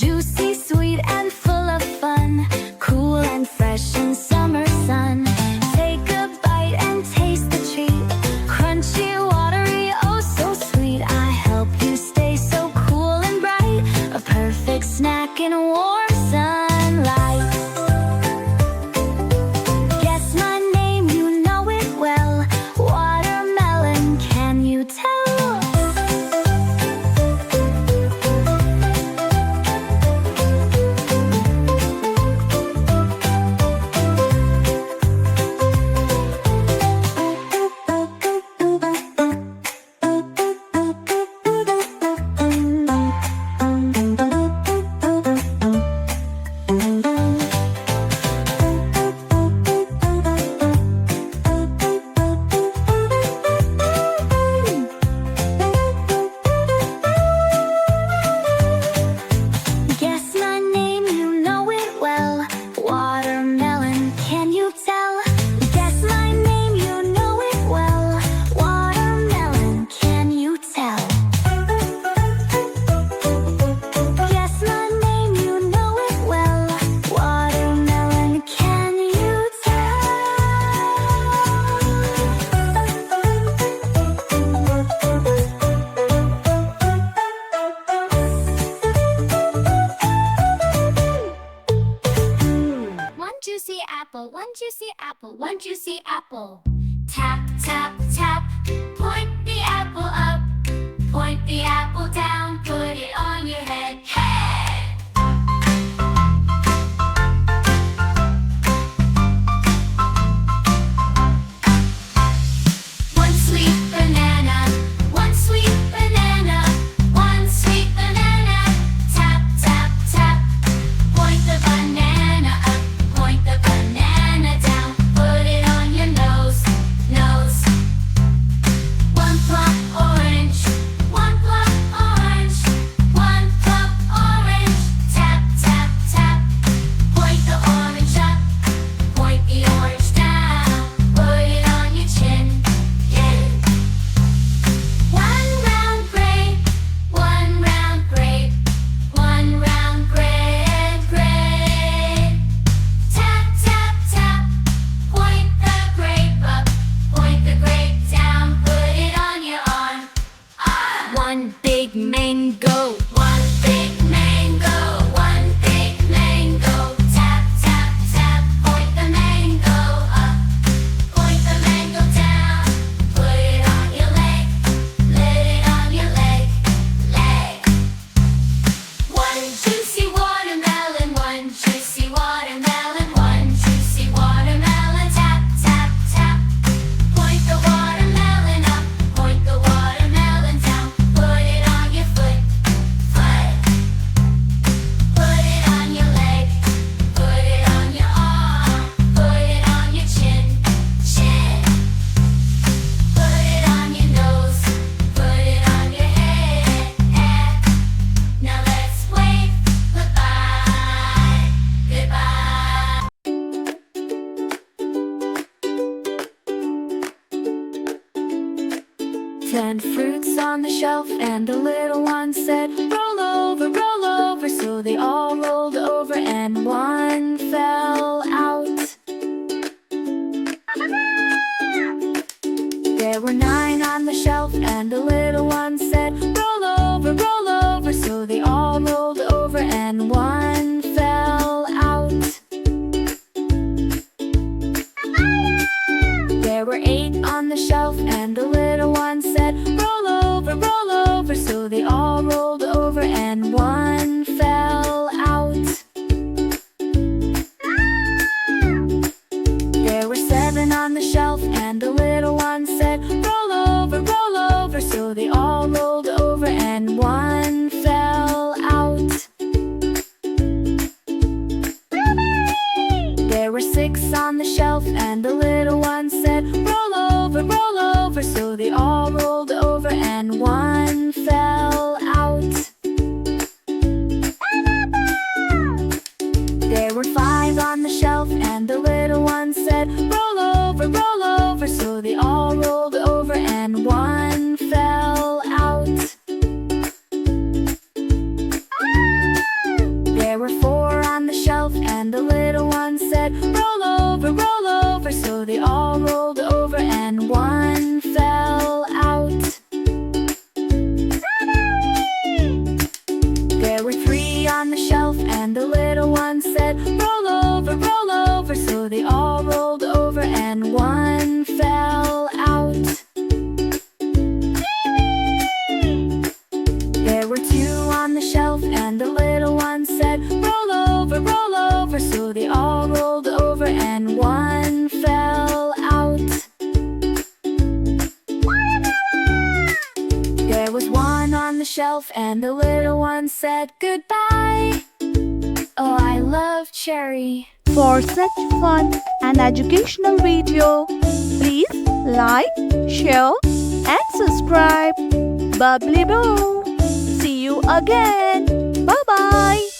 Juicy, sweet, and full of fun, cool and fresh in summer sun. Take a bite and taste the treat, crunchy, watery, oh so sweet. I help you stay so cool and bright, a perfect snack in warm sunlight. Guess my name, you know it well. Watermelon, can you tell? Guess my name, you know it well. Watermelon, can you tell? Guess my name, you know it well. Watermelon, can you tell? Guess my name, you know it well. Watermelon, can you tell? One juicy apple, one juicy apple, one juicy apple. Tap, tap, tap, point the apple up. Point the apple down, put it on your head. Head! One sweet banana, one sweet banana, one sweet banana. Tap, tap, tap, point the banana up, point the banana down, put it on your nose, nose. One plump orange, one plump orange, one plump orange. Tap, tap, tap, point the orange up, point the orange down, put it on your chin, chin. One round grape, one round grape, one round grape, grape. Tap, tap, tap, point the grape up, point the grape down, put it on your arm, arm. One big mango, one big mango, one big mango. Tap, tap, tap, point the mango up, point the mango down, put it on your leg, let it on your leg, leg. One juicy watermelon, one juicy watermelon, one juicy watermelon. Tap, tap, tap, point the watermelon up, point the watermelon down, put it on your foot, foot. Put it on your leg, put it on your arm, put it on your chin, chin. Put it on your nose, put it on your head, head. Now let's wave goodbye, goodbye. 10 fruits on the shelf, and the little one said, roll over, so they all rolled over, and one fell out. There were 9 on the shelf, and the little one said, roll over, so they all rolled over, and one fell out. There were 8 on the shelf, and the little one said, roll over, so they all rolled over, and one fell out. There were 7 on the shelf, and the little one said, roll over, so they all rolled over, and one fell out. There were 6 on the shelf, and the little one said, roll over, so they all rolled over, and one fell out. There were 5 on the shelf, and the little one said, roll over, so they all rolled over, and one fell out. roll over, so they all rolled over and one fell out. There were three on the shelf and the little one said, roll over, so they all rolled over and one fell out. There were two on the shelf and the little one said, roll over, so they all rolled over and one fell out. There was one on the shelf and the little one said, goodbye. Oh, I love Cherry. For such fun and educational video, please like, share and subscribe. Bubbly Boo. See you again. Bye-bye.